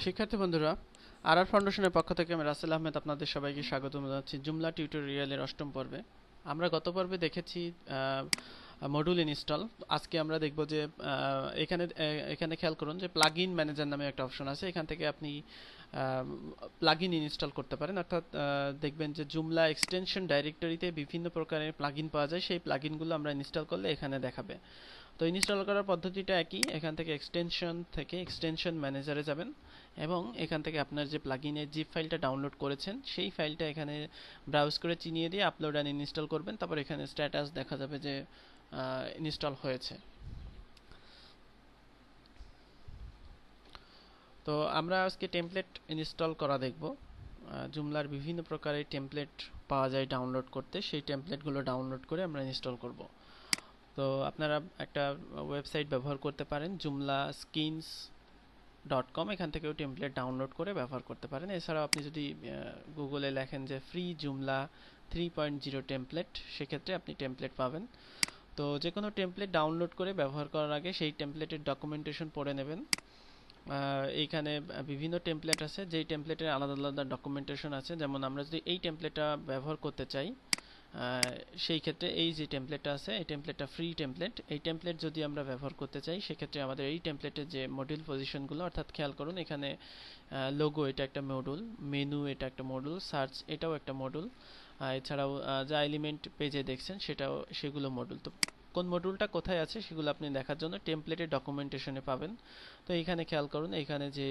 শিক্ষার্থী বন্ধুরা, আর ফাউন্ডেশনের পক্ষ থেকে আমি রাসেল আহমেদ আপনাদের সবাইকে স্বাগত জানাচ্ছি জুমলা টিউটোরিয়ালের অষ্টম পর্বে। আমরা গত পর্বে দেখেছি মডিউল ইনস্টল। আজকে আমরা দেখব যে এখানে খেয়াল করুন যে প্লাগইন ম্যানেজার নামে একটা অপশন আছে। এখান থেকে আপনি প্লাগইন ইনস্টল করতে পারেন, অর্থাৎ দেখবেন যে জুমলা এক্সটেনশন ডাইরেক্টরিতে বিভিন্ন প্রকারের প্লাগইন পাওয়া যায়। সেই প্লাগইনগুলো আমরা ইনস্টল করলে এখানে দেখাবে। তো ইনস্টল করার পদ্ধতিটা একই। এখান থেকে এক্সটেনশন ম্যানেজারে যাবেন এবং এখান থেকে আপনার যে প্লাগইনের জিপ ফাইলটা ডাউনলোড করেছেন সেই ফাইলটা এখানে ব্রাউজ করে চিনিয়ে দিয়ে আপলোড অ্যান্ড ইনস্টল করবেন। তারপর এখানে স্ট্যাটাস দেখা যাবে যে ইনস্টল হয়েছে। তো আমরা আজকে টেমপ্লেট ইনস্টল করা দেখব। জুমলার বিভিন্ন প্রকারের টেমপ্লেট পাওয়া যায় ডাউনলোড করতে, সেই টেমপ্লেটগুলো ডাউনলোড করে আমরা ইনস্টল করব। তো আপনারা একটা ওয়েবসাইট ব্যবহার করতে পারেন, joomla skins.com। এখান থেকেও টেমপ্লেট ডাউনলোড করে ব্যবহার করতে পারেন। এছাড়াও আপনি যদি গুগলে লেখেন যে ফ্রি জুমলা 3.0 টেমপ্লেট, সেক্ষেত্রে আপনি টেমপ্লেট পাবেন। তো যে কোনো টেমপ্লেট ডাউনলোড করে ব্যবহার করার আগে সেই টেমপ্লেটের ডকুমেন্টেশন পড়ে নেবেন। এইখানে বিভিন্ন টেমপ্লেট আছে, যেই টেমপ্লেটের আলাদা আলাদা ডকুমেন্টেশন আছে। যেমন আমরা যদি এই টেমপ্লেটটা ব্যবহার করতে চাই, সেই ক্ষেত্রে এই যে টেমপ্লেটটা আছে, এই টেমপ্লেটটা ফ্রি টেমপ্লেট। এই টেমপ্লেট যদি আমরা ব্যবহার করতে চাই, সেক্ষেত্রে আমাদের এই টেমপ্লেটের যে মডিউল পজিশনগুলো, অর্থাৎ খেয়াল করুন এখানে লোগো এটা একটা মডিউল, মেনু এটা একটা মডিউল, সার্চ এটাও একটা মডিউল, এছাড়াও যা এলিমেন্ট পেজে দেখছেন সেগুলো মডিউল। তো কোন মডিউলটা কোথায় আছে সেগুলো আপনি দেখার জন্য টেমপ্লেটের ডকুমেন্টেশনে পাবেন। তো এইখানে খেয়াল করুন, এখানে যে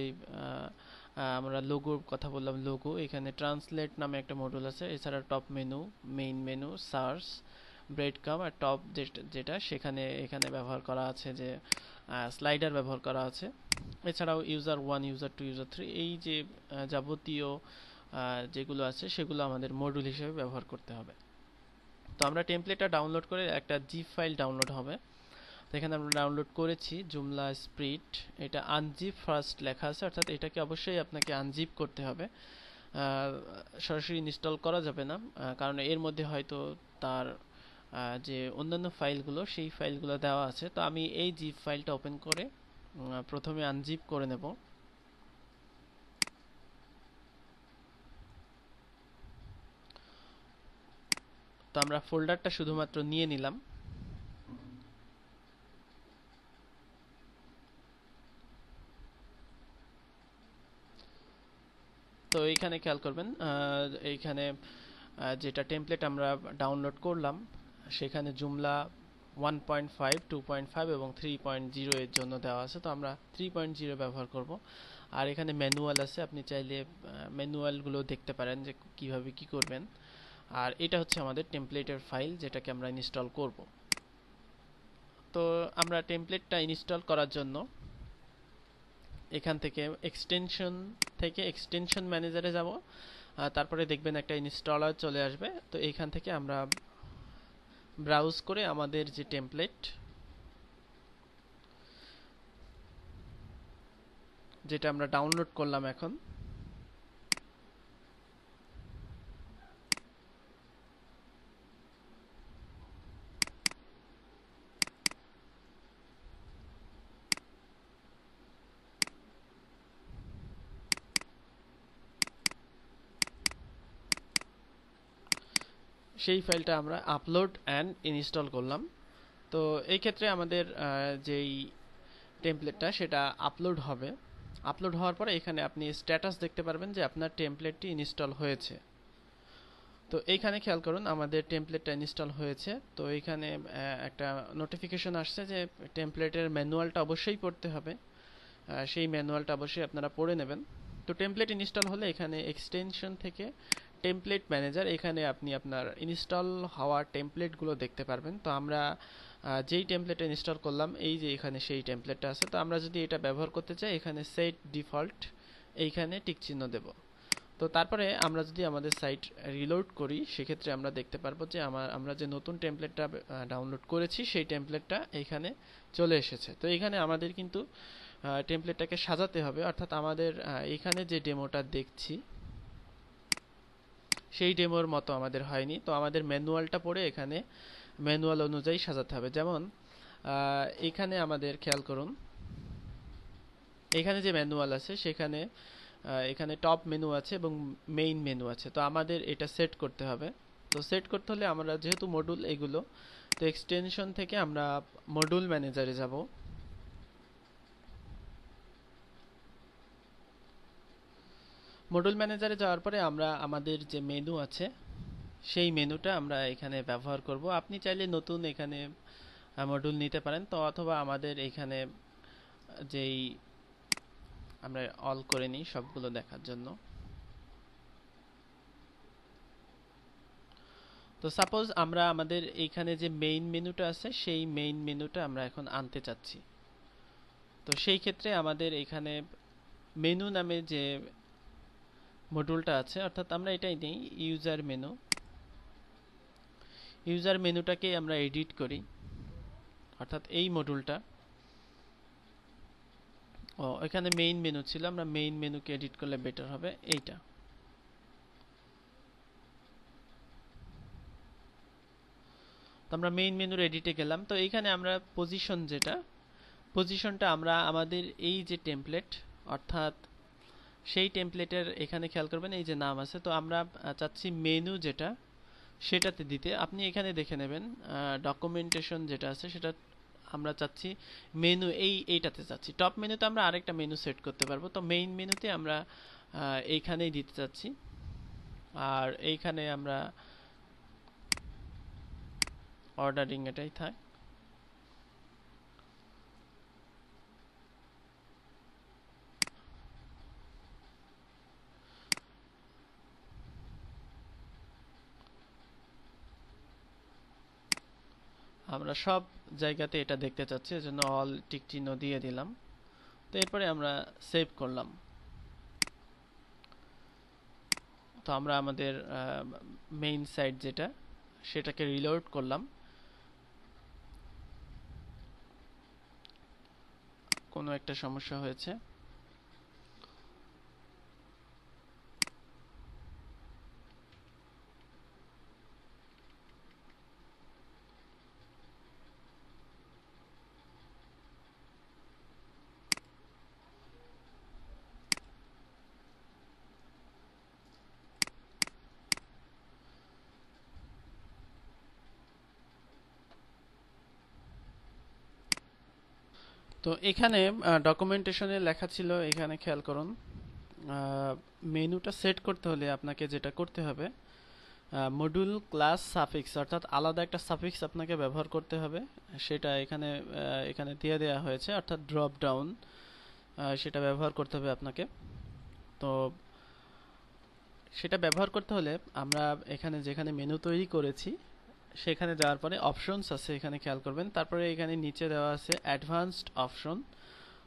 আমরা লোগোর কথা বললাম, লোগো এখানে ট্রান্সলেট নামে একটা মডিউল আছে। এছাড়া top menu, main menu, search, breadcrumb আর টপ যেটা সেখানে এখানে ব্যবহার করা আছে, যে স্লাইডার ব্যবহার করা আছে। এছাড়াও ইউজার 1, ইউজার 2, ইউজার 3 এই যে যাবতীয় যেগুলো আছে সেগুলো আমাদের মডিউল হিসেবে ব্যবহার করতে হবে। তো আমরা টেমপ্লেটটা ডাউনলোড করে একটা জিপ ফাইল ডাউনলোড হবে। তো এখানে আমরা ডাউনলোড করেছি জুমলা স্প্রিট। এটা আনজিপ ফার্স্ট লেখা আছে, অর্থাৎ এটাকে অবশ্যই আপনাকে আনজিপ করতে হবে, সরাসরি ইনস্টল করা যাবে না, কারণ এর মধ্যে হয়তো তার যে অন্যান্য ফাইলগুলো সেই ফাইলগুলো দেওয়া আছে। তো আমি এই জিপ ফাইলটা ওপেন করে প্রথমে আনজিপ করে নেব। তো আমরা ফোল্ডারটা শুধুমাত্র নিয়ে নিলাম। তো এইখানে খেয়াল করবেন, এইখানে যেটা টেমপ্লেট আমরা ডাউনলোড করলাম সেখানে জুমলা 1.5, 2.5 এবং 3.0 এর জন্য দেওয়া আছে। তো আমরা 3.0 ব্যবহার করব। আর এখানে ম্যানুয়াল আছে, আপনি চাইলে ম্যানুয়ালগুলো দেখতে পারেন যে কিভাবে কি করবেন। আর এটা হচ্ছে আমাদের টেমপ্লেটের ফাইল, যেটাকে আমরা ইনস্টল করব। তো আমরা টেমপ্লেটটা ইনস্টল করার জন্য এখান থেকে এক্সটেনশন ম্যানেজারে যাব। তারপরে দেখবেন একটা ইনস্টলার চলে আসবে। তো এইখান থেকে আমরা ব্রাউজ করে আমাদের যে টেমপ্লেট যেটা আমরা ডাউনলোড করলাম এখন, সেই ফাইলটা আমরা আপলোড অ্যান্ড ইনস্টল করলাম। তো এই ক্ষেত্রে আমাদের যেই টেমপ্লেটটা সেটা আপলোড হবে। আপলোড হওয়ার পরে এখানে আপনি স্ট্যাটাস দেখতে পারবেন যে আপনার টেমপ্লেটটি ইনস্টল হয়েছে। তো এইখানে খেয়াল করুন আমাদের টেমপ্লেটটা ইনস্টল হয়েছে। তো এইখানে একটা নোটিফিকেশন আসছে যে টেমপ্লেটের ম্যানুয়ালটা অবশ্যই পড়তে হবে। সেই ম্যানুয়ালটা অবশ্যই আপনারা পড়ে নেবেন। তো টেমপ্লেট ইনস্টল হলে এখানে এক্সটেনশন থেকে টেমপ্লেট ম্যানেজার, এখানে আপনি আপনার ইনস্টল হওয়া টেমপ্লেটগুলো দেখতে পারবেন। তো আমরা যেই টেমপ্লেটটা ইনস্টল করলাম, এই যে এখানে সেই টেমপ্লেটটা আছে। তো আমরা যদি এটা ব্যবহার করতে চাই, এখানে সেট ডিফল্ট এইখানে টিক চিহ্ন দেব। তো তারপরে আমরা যদি আমাদের সাইট রিলোড করি, সেক্ষেত্রে আমরা দেখতে পারবো যে আমরা যে নতুন টেমপ্লেটটা ডাউনলোড করেছি সেই টেমপ্লেটটা এইখানে চলে এসেছে। তো এখানে আমাদের কিন্তু টেমপ্লেটটাকে সাজাতে হবে, অর্থাৎ আমাদের এখানে যে ডেমোটা দেখছি সেই ডেমোর মতো আমাদের হয়নি। তো আমাদের ম্যানুয়ালটা পড়ে এখানে ম্যানুয়াল অনুযায়ী সাজাতে হবে। যেমন এখানে আমাদের খেয়াল করুন, এখানে যে ম্যানুয়াল আছে সেখানে এখানে টপ মেনু আছে এবং মেইন মেনু আছে। তো আমাদের এটা সেট করতে হবে। তো সেট করতে হলে আমরা যেহেতু মডিউল এগুলো, তো এক্সটেনশন থেকে আমরা মডিউল ম্যানেজারে যাব। মডিউল ম্যানেজারে যাওয়ার পরে আমরা আমাদের যে মেনু আছে সেই মেনুটা আমরা এখানে ব্যবহার করব। আপনি চাইলে নতুন এখানে মডিউল নিতে পারেন, তো অথবা আমাদের এখানে যেই আমরা অল করে নিই সবগুলো দেখার জন্য। তো সাপোজ আমরা আমাদের এইখানে যে মেইন মেনুটা আছে সেই মেইন মেনুটা আমরা এখন আনতে চাচ্ছি। তো সেই ক্ষেত্রে আমাদের এখানে মেনু নামে যে মডিউলটা আছে, অর্থাৎ আমরা এটাই নেই ইউজার মেনু। ইউজার মেনুটাকে আমরা এডিট করি, অর্থাৎ এই মডিউলটা। এখানে মেইন মেনু ছিল, আমরা মেইন মেনুকে এডিট করলে বেটার হবে এইটা। তো আমরা মেইন মেনুর এডিটে গেলাম। তো এইখানে আমরা পজিশনটা আমরা আমাদের এই যে টেমপ্লেট, অর্থাৎ সেই টেমপ্লেটের এখানে খেয়াল করবেন এই যে নাম আছে, তো আমরা চাচ্ছি মেনু যেটা সেটাতে দিতে। আপনি এখানে দেখে নেবেন ডকুমেন্টেশন যেটা আছে সেটা আমরা চাচ্ছি মেনু এইটাতে চাচ্ছি। টপ মেনুতে আমরা আরেকটা মেনু সেট করতে পারবো, তো মেইন মেনুতে আমরা এইখানেই দিতে চাচ্ছি। আর এইখানে আমরা অর্ডারিং এটাই থাক। আমরা সব জায়গাতে এটা দেখতে চাচ্ছি, এজন্য অল টিক চিহ্ন দিয়ে দিলাম। তো এরপরে আমরা সেভ করলাম। তো আমরা আমাদের মেইন সাইট যেটা সেটাকে রিলোড করলাম। কোনো একটা সমস্যা হয়েছে। তো এখানে ডকুমেন্টেশনে লেখা ছিল, এখানে খেয়াল করুন, মেনুটা সেট করতে হলে আপনাকে যেটা করতে হবে মডিউল ক্লাস সাফিক্স, অর্থাৎ আলাদা একটা সাফিক্স আপনাকে ব্যবহার করতে হবে। সেটা এখানে দিয়ে দেওয়া হয়েছে, অর্থাৎ ড্রপ ডাউন, সেটা ব্যবহার করতে হবে আপনাকে। তো সেটা ব্যবহার করতে হলে আমরা এখানে যেখানে মেনু তৈরি করেছি সেখানে যাওয়ার পরে অপশনস আছে, এখানে খেয়াল করবেন। তারপরে এখানে নিচে দেওয়া আছে অ্যাডভান্সড অপশন।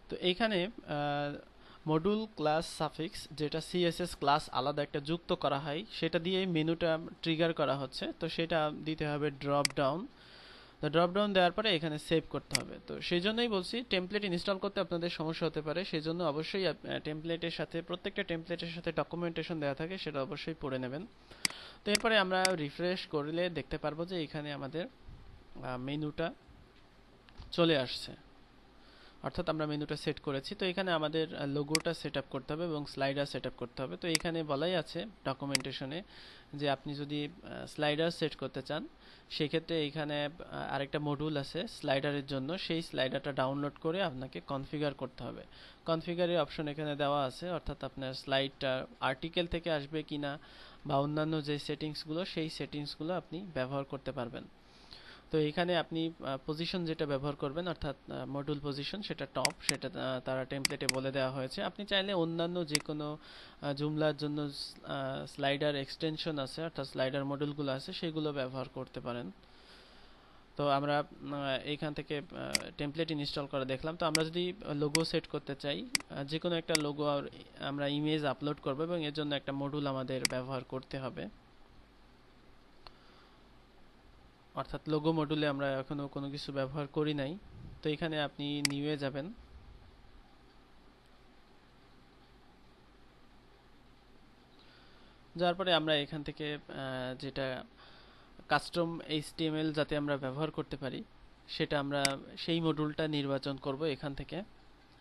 তো এইখানে মডিউল ক্লাস সাফিক্স যেটা সিএসএস ক্লাস আলাদা একটা যুক্ত করা হয় সেটা দিয়ে মেনুটা ট্রিগার করা হচ্ছে, তো সেটা দিতে হবে ড্রপ ডাউন। তো ড্রপ ডাউন দেওয়ার পরে এখানে সেভ করতে হবে। তো সেই জন্যই বলছি টেমপ্লেট ইনস্টল করতে আপনাদের সমস্যা হতে পারে, সেই জন্য অবশ্যই টেমপ্লেটের সাথে প্রত্যেকটা টেমপ্লেটের সাথে ডকুমেন্টেশন দেওয়া থাকে, সেটা অবশ্যই পড়ে নেবেন। তো এরপরে আমরা রিফ্রেশ করলে দেখতে পারবো যে এখানে আমাদের মেনুটা চলে আসছে, অর্থাৎ আমরা মেনুটা সেট করেছি। তো এখানে আমাদের লোগোটা সেট আপ করতে হবে এবং স্লাইডার সেট আপ করতে হবে। তো এখানে বলাই আছে ডকুমেন্টেশনে যে আপনি যদি স্লাইডার সেট করতে চান সেক্ষেত্রে এখানে আরেকটা মডিউল আছে স্লাইডারের জন্য, সেই স্লাইডারটা ডাউনলোড করে আপনাকে কনফিগার করতে হবে। কনফিগারের অপশন এখানে দেওয়া আছে, অর্থাৎ আপনার স্লাইডটা আর্টিকেল থেকে আসবে কিনা বা অন্যান্য যে সেটিংসগুলো সেই সেটিংসগুলো আপনি ব্যবহার করতে পারবেন। তো এখানে আপনি পজিশন যেটা ব্যবহার করবেন, অর্থাৎ মডিউল পজিশন সেটা টপ, সেটা তারা টেমপ্লেটে বলে দেওয়া হয়েছে। আপনি চাইলে অন্যান্য যে কোনো জুমলার জন্য স্লাইডার এক্সটেনশন আছে, অর্থাৎ স্লাইডার মডিউলগুলো আছে সেগুলো ব্যবহার করতে পারেন। তো আমরা এইখান থেকে টেমপ্লেট ইনস্টল করে দেখলাম। তো আমরা যদি লোগো সেট করতে চাই, যে কোনো একটা লোগো আমরা ইমেজ আপলোড করব এবং এর জন্য একটা মডিউল আমাদের ব্যবহার করতে হবে, অর্থাৎ লোগো মডিউলে আমরা এখনো কোনো কিছু ব্যবহার করি নাই। তো এখানে আপনি নিউয়ে যাবেন। যাওয়ার পরে আমরা এখান থেকে যেটা কাস্টম এইচটিএমএল যাতে আমরা ব্যবহার করতে পারি সেটা আমরা সেই মডিউলটা নির্বাচন করব এখান থেকে।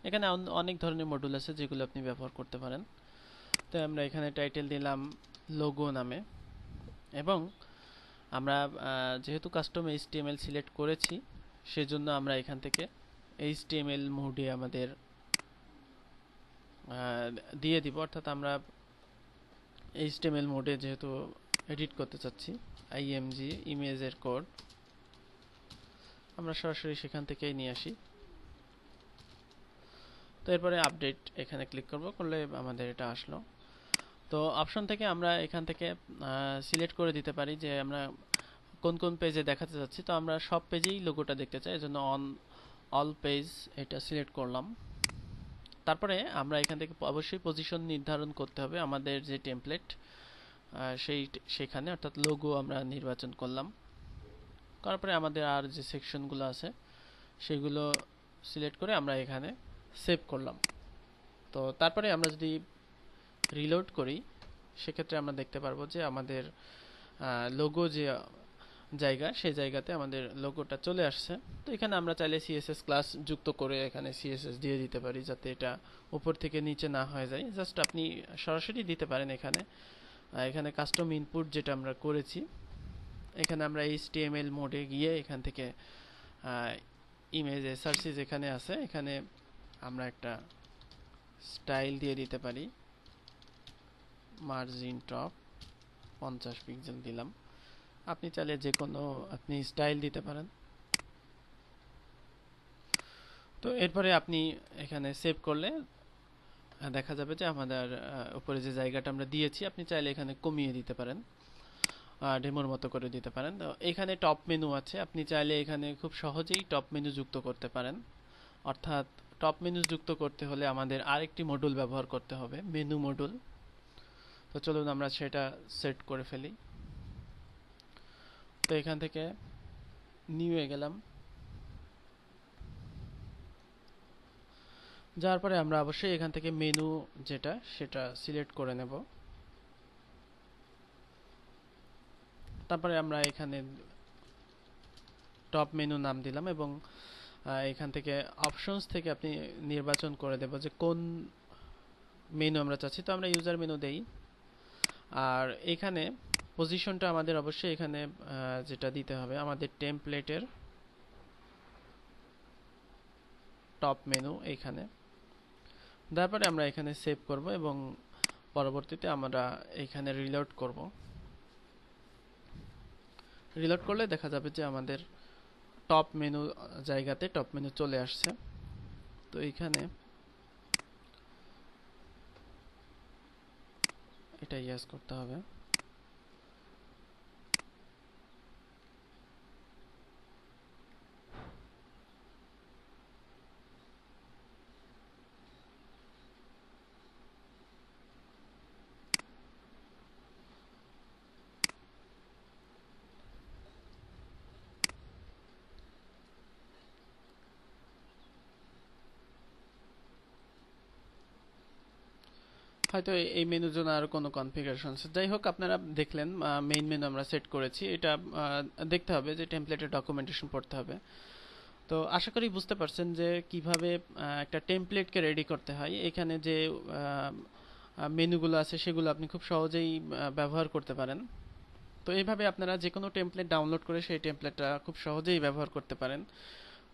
এখানে অনেক ধরনের মডিউল আছে যেগুলো আপনি ব্যবহার করতে পারেন। তো আমরা এখানে টাইটেল দিলাম লোগো নামে, এবং আমরা যেহেতু কাস্টম HTML সিলেক্ট করেছি সেজন্য আমরা এখান থেকে HTML মোডে আমাদের দিয়ে দিব, অর্থাৎ আমরা HTML মোডে যেহেতু এডিট করতে চাচ্ছি img ইমেজের কোড আমরা সরাসরি সেখান থেকেই নিয়ে আসি। তো এরপরে আপডেট এখানে ক্লিক করলে আমাদের এটা আসলো। তো অপশন থেকে আমরা এখান থেকে সিলেক্ট করে দিতে পারি যে আমরা কোন কোন পেজে দেখাতে চাচ্ছি। তো আমরা সব পেজেই লোগোটা দেখতে চাই, এজন্য অল পেজ এটা সিলেক্ট করলাম। তারপরে আমরা এখান থেকে অবশ্যই পজিশন নির্ধারণ করতে হবে আমাদের যে টেমপ্লেট সেখানে, অর্থাৎ লোগো আমরা নির্বাচন করলাম। তারপরে আমাদের আর যে সেকশনগুলো আছে সেগুলো সিলেক্ট করে আমরা এখানে সেভ করলাম। তো তারপরে আমরা যদি রিলোড করি সেক্ষেত্রে আমরা দেখতে পারবো যে আমাদের লোগো যে জায়গা সেই জায়গাতে আমাদের লোগোটা চলে আসছে। তো এখানে আমরা চাইলে CSS ক্লাস যুক্ত করে এখানে CSS দিয়ে দিতে পারি যাতে এটা উপর থেকে নিচে না হয়ে যায়। জাস্ট আপনি সরাসরি দিতে পারেন এখানে। এখানে কাস্টম ইনপুট যেটা আমরা করেছি, এখানে আমরা HTML মোডে গিয়ে এখান থেকে ইমেজ SRC যেখানে আছে এখানে আমরা একটা স্টাইল দিয়ে দিতে পারি। মার্জিন টপ 50 পিক্সেল দিলাম। আপনি চাইলে যে কোনো আপনি স্টাইল দিতে পারেন। তো এরপরে আপনি এখানে সেভ করলে দেখা যাবে যে আমাদের উপরে যে জায়গাটা আমরা দিয়েছি আপনি চাইলে এখানে কমিয়ে দিতে পারেন, ডেমোর মতো করে দিতে পারেন। তো এখানে টপ মেনু আছে, আপনি চাইলে এখানে খুব সহজেই টপ মেনু যুক্ত করতে পারেন। অর্থাৎ টপ মেনু যুক্ত করতে হলে আমাদের আরেকটি মডিউল ব্যবহার করতে হবে, মেনু মডিউল। তো চলুন আমরা সেটা সেট করে ফেলি। তো এখান থেকে নিউ এ গেলাম, যাওয়ার পরে আমরা অবশ্যই এখান থেকে মেনু যেটা সেটা সিলেক্ট করে নেব। তারপরে আমরা এখানে টপ মেনু নাম দিলাম এবং এখান থেকে অপশনস থেকে আপনি নির্বাচন করে দেব যে কোন মেনু আমরা চাচ্ছি। তো আমরা ইউজার মেনু দেই। আর এখানে পজিশনটা আমাদের অবশ্যই এখানে যেটা দিতে হবে আমাদের টেমপ্লেটের টপ মেনু এইখানে। তারপরে আমরা এখানে সেভ করব এবং পরবর্তীতে আমরা এখানে রিলোড করব। রিলোড করলে দেখা যাবে যে আমাদের টপ মেনু জায়গাতে টপ মেনু চলে আসছে। তো এইখানে এটা ইয়েস করতে হবে। হয়তো এই মেনুর জন্য আর কোনো কনফিগারেশন আছে। যাই হোক, আপনারা দেখলেন মেইন মেনু আমরা সেট করেছি। এটা দেখতে হবে যে টেমপ্লেটের ডকুমেন্টেশন পড়তে হবে। তো আশা করি বুঝতে পারছেন যে কিভাবে একটা টেমপ্লেটকে রেডি করতে হয়। এখানে যে মেনুগুলো আছে সেগুলো আপনি খুব সহজেই ব্যবহার করতে পারেন। তো এইভাবে আপনারা যে কোনো টেমপ্লেট ডাউনলোড করে সেই টেমপ্লেটটা খুব সহজেই ব্যবহার করতে পারেন।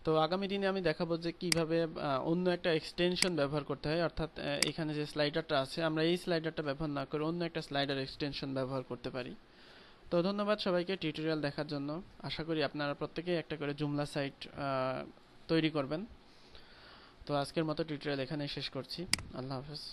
তো আগামী দিনে আমি দেখাবো যে কিভাবে অন্য একটা এক্সটেনশন ব্যবহার করতে হয়, অর্থাৎ এখানে যে স্লাইডারটা আছে আমরা এই স্লাইডারটা ব্যবহার না করে অন্য একটা স্লাইডার এক্সটেনশন ব্যবহার করতে পারি। তো ধন্যবাদ সবাইকে টিউটোরিয়াল দেখার জন্য। আশা করি আপনারা প্রত্যেকেই একটা করে জুমলা সাইট তৈরি করবেন। তো আজকের মতো টিউটোরিয়াল এখানেই শেষ করছি। আল্লাহ হাফেজ।